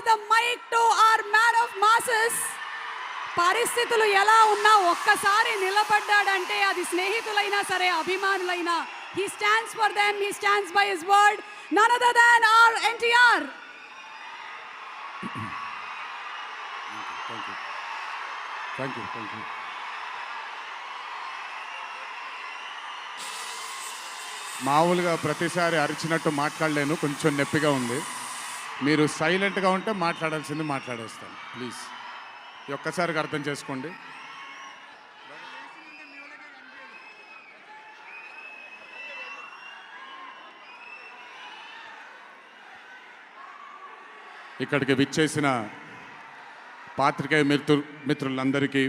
the mic to our man of masses. పరిస్థితులు ఎలా ఉన్నా ఒక్కసారి నిలబడ్డాడంటే అది స్నేహితులైనా సరే అభిమానులైనా, he stands for them, he stands by his word, none other than our NTR. Thank you. మామూలుగా ప్రతిసారి అరిచినట్టు మాట్లాడలేను, కొంచెం నొప్పిగా ఉంది. మీరు సైలెంట్గా ఉంటే మాట్లాడాల్సింది మాట్లాడేస్తాను. ప్లీజ్ ఒక్కసారికి అర్థం చేసుకోండి. ఇక్కడికి విచ్చేసిన పాత్రికేయ మిత్రులందరికీ,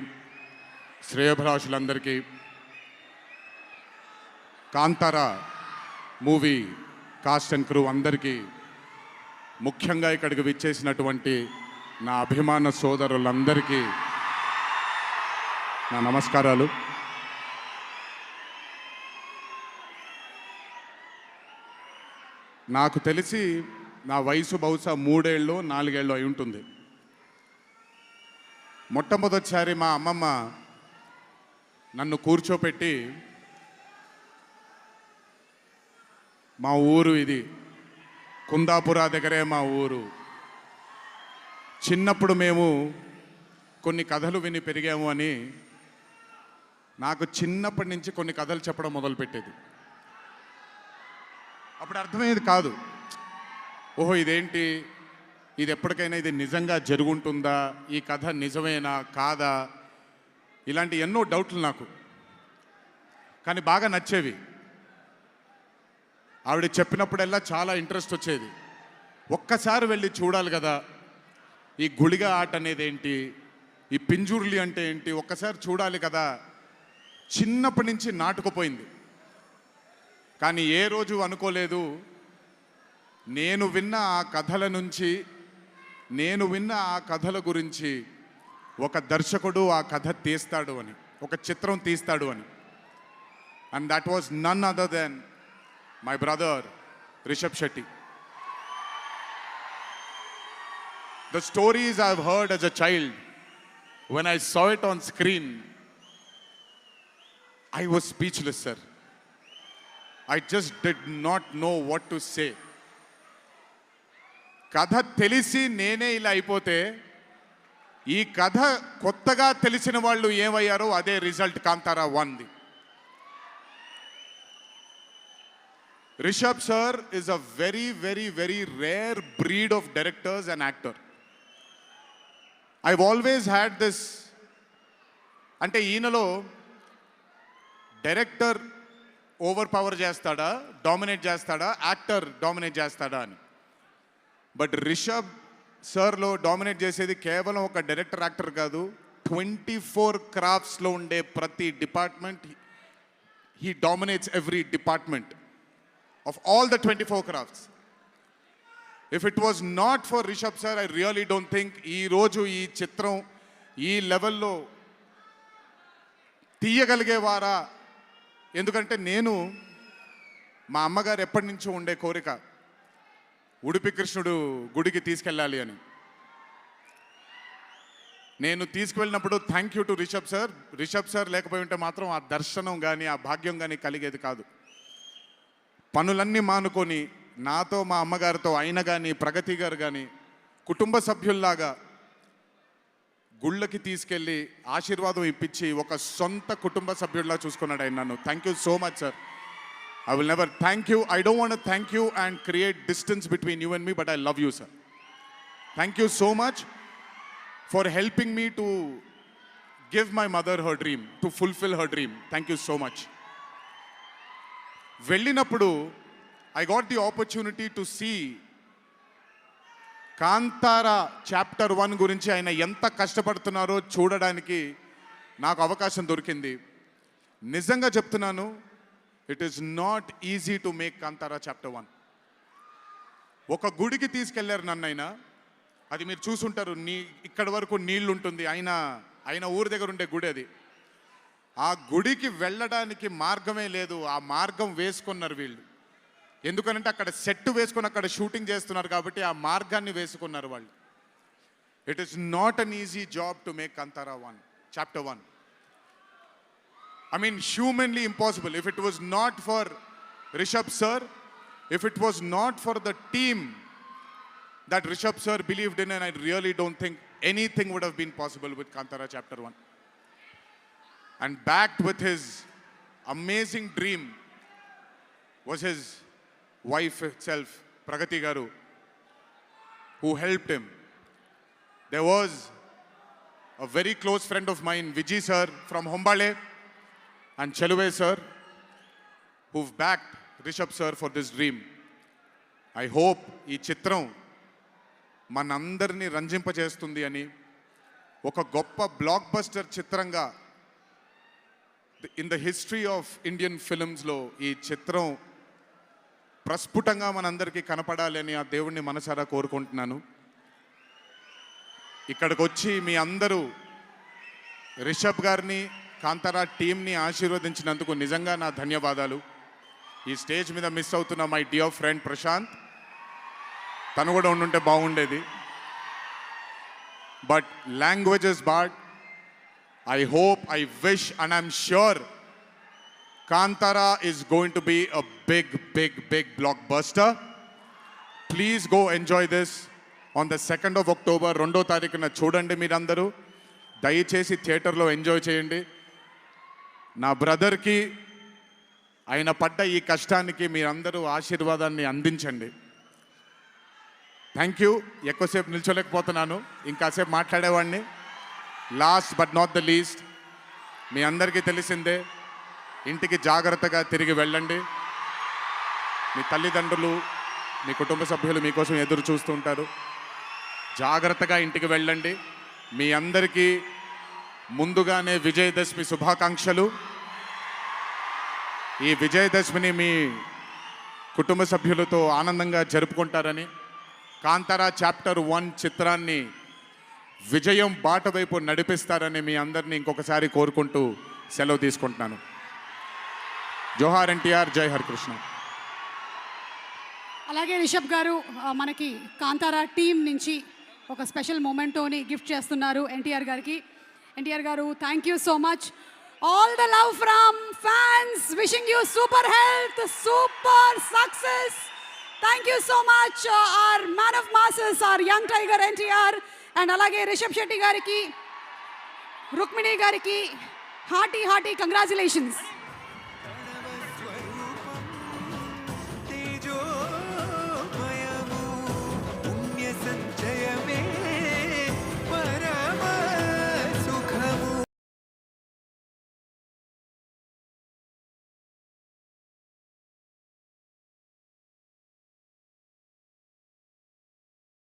శ్రేయోభిలాషులందరికీ, Kantara movie cast and crew అందరికీ, ముఖ్యంగా ఇక్కడికి విచ్చేసినటువంటి నా అభిమాన సోదరులందరికీ నా నమస్కారాలు. నాకు తెలిసి నా వయసు బహుశా 3 ఏళ్ళు 4 ఏళ్ళు అయి ఉంటుంది. మొట్టమొదటిసారి మా అమ్మమ్మ నన్ను కూర్చోపెట్టి, మా ఊరు ఇది కుందాపురా దగ్గరే మా ఊరు, చిన్నప్పుడు మేము కొన్ని కథలు విని పెరిగాము అని నాకు చిన్నప్పటి నుంచి కొన్ని కథలు చెప్పడం మొదలుపెట్టేది. అప్పుడు అర్థమయ్యేది కాదు, ఓహో ఇదేంటి, ఇది ఎప్పటికైనా ఇది నిజంగా జరుగుంటుందా, ఈ కథ నిజమేనా కాదా, ఇలాంటి ఎన్నో డౌట్లు నాకు. కానీ బాగా నచ్చేవి. ఆవిడ చెప్పినప్పుడల్లా చాలా ఇంట్రెస్ట్ వచ్చేది. ఒక్కసారి వెళ్ళి చూడాలి కదా, ఈ గుళిగ ఆట అనేది ఏంటి, ఈ పింజుర్లి అంటే ఏంటి, ఒక్కసారి చూడాలి కదా. చిన్నప్పటి నుంచి నాటుకుపోయింది. కానీ ఏ రోజు అనుకోలేదు నేను విన్న ఆ కథల నుంచి, నేను విన్న ఆ కథల గురించి ఒక దర్శకుడు ఆ కథ తీస్తాడు అని, ఒక చిత్రం తీస్తాడు అని. And that was none other than my brother Rishabh Shetty. The stories I've heard as a child, when I saw it on screen, I was speechless, sir. I just did not know what to say. కథ తెలిసి నేనే ఇలా అయిపోతే, ఈ కథ కొత్తగా తెలిసిన వాళ్ళు ఏమయ్యారో అదే రిజల్ట్ కాంతారా 1ది. Rishabh sir is a very, very, very rare breed of directors and actor. I've always had this, అంటే ఈయనలో డైరెక్టర్ ఓవర్ పవర్ చేస్తాడా, డామినేట్ చేస్తాడా, యాక్టర్ డామినేట్ చేస్తాడా అని. బట్ రిషబ్ సార్లో డామినేట్ చేసేది కేవలం ఒక డైరెక్టర్ యాక్టర్ కాదు, 24 క్రాఫ్ట్స్లో ఉండే ప్రతి department he dominates every department of all the 24 crafts. If it was not for Rishabh sir, I really don't think ee roju ee chitram ee level lo తీయగలిగేవారా. ఎందుకంటే నేను మా అమ్మగారు ఎప్పటి నుంచో ఉండే కోరిక ఉడిపి కృష్ణుడు గుడికి తీసుకెళ్ళాలి అని. నేను తీసుకువెళ్ళినప్పుడు thank you to Rishabh sir లేకపోయి ఉంటే మాత్రం ఆ దర్శనం కానీ ఆ భాగ్యం కానీ కలిగేది కాదు. పనులన్నీ మానుకొని నాతో మా అమ్మగారితో ఆయన కానీ ప్రగతి గారు కానీ కుటుంబ సభ్యుల్లాగా గుళ్ళకి తీసుకెళ్ళి ఆశీర్వాదం ఇప్పించి ఒక సొంత కుటుంబ సభ్యుల్లా చూసుకున్నాడు ఆయన నన్ను. Thank you so much sir. I will never thank you, I don't want to thank you and create distance between you and me, but I love you sir. Thank you so much for helping me to give my mother her dream, to fulfil her dream. Thank you so much. వెళ్ళినప్పుడు I got the opportunity to see Kantara chapter 1 గురించి ఆయన ఎంత కష్టపడుతున్నారో చూడడానికి నాకు అవకాశం దొరికింది. నిజంగా చెప్తున్నాను, it is not easy to make Kantara chapter 1. ఒక గుడికి తీసుకెళ్లారు నన్నైనా, అది మీరు చూసుంటారు, ఇక్కడ వరకు నీళ్లు ఉంటుంది, ఆయన ఊరి దగ్గర ఉండే గుడి అది. ఆ గుడికి వెళ్ళడానికి మార్గమే లేదు, ఆ మార్గం వేసుకున్నారు వీళ్ళు. ఎందుకనంటే అక్కడ సెట్ వేసుకొని అక్కడ షూటింగ్ చేస్తున్నారు కాబట్టి ఆ మార్గాన్ని వేసుకున్నారు వాళ్ళు. It is not an easy job to make Kantara 1, chapter 1. I mean, humanly impossible. If it was not for Rishabh sir, if it was not for the team that Rishabh sir believed in, and I really don't think anything would have been possible with Kantara chapter 1. And backed with his amazing dream was his wife itself, Pragati Garu, who helped him. There was a very close friend of mine, Vijay sir from Hombale, and Cheluve sir, who've backed Rishabh sir for this dream. I hope ఈ చిత్రం మనందరినీ రంజింపజేస్తుంది అని, ఒక గొప్ప blockbuster చిత్రంగా in the history of Indian ఫిల్మ్స్లో ఈ చిత్రం ప్రస్ఫుటంగా మనందరికీ కనపడాలి అని ఆ దేవుణ్ణి మనసారా కోరుకుంటున్నాను. ఇక్కడికి వచ్చి మీ అందరూ రిషబ్ గారిని, కాంతారా టీంని ఆశీర్వదించినందుకు నిజంగా నా ధన్యవాదాలు. ఈ స్టేజ్ మీద మిస్ అవుతున్న మై డియర్ ఫ్రెండ్ ప్రశాంత్, తను కూడా ఉండుంటే బాగుండేది. But languages bad, I hope, I wish, and I'm sure Kantara is going to be a big, big, big blockbuster. Please go enjoy this on the 2nd of October. 2వ తారీఖున చూడండి మీరందరూ. దయచేసి థియేటర్లో ఎంజాయ్ చేయండి. నా బ్రదర్కి ఆయన పడ్డ ఈ కష్టానికి మీరందరూ ఆశీర్వాదాన్ని అందించండి. Thank you. ఎక్కువసేపు నిల్చోలేకపోతున్నాను, ఇంకాసేపు మాట్లాడేవాడిని. Last but not the least, మీ అందరికీ తెలిసిందే, ఇంటికి జాగ్రత్తగా తిరిగి వెళ్ళండి. మీ తల్లిదండ్రులు, మీ కుటుంబ సభ్యులు మీకోసం ఎదురు చూస్తూ ఉంటారు. జాగ్రత్తగా ఇంటికి వెళ్ళండి. మీ అందరికీ ముందుగానే విజయదశమి శుభాకాంక్షలు. ఈ విజయదశమిని మీ కుటుంబ సభ్యులతో ఆనందంగా జరుపుకుంటారని, కాంతారా చాప్టర్ 1 చిత్రాన్ని విజయం బాట వైపు నడిపిస్తారని మీ అందరినీ ఇంకొకసారి కోరుకుంటూ సెలవు తీసుకుంటున్నాను. జోహార్ ఎన్టీఆర్, జై హరికృష్ణ. అలాగే రిషబ్ గారు మనకి కాంతారా టీం నుంచి ఒక స్పెషల్ మొమెంటోని గిఫ్ట్ చేస్తున్నారు ఎన్టీఆర్ గారికి. NTR garu, thank you so much. All the love from fans, wishing you super health, super success. Thank you so much our man of masses, our young tiger NTR. And అలాగే రిషబ్ శెట్టి గారికి, రుక్మిణి గారికి హార్టీ కంగ్రాచులేషన్స్.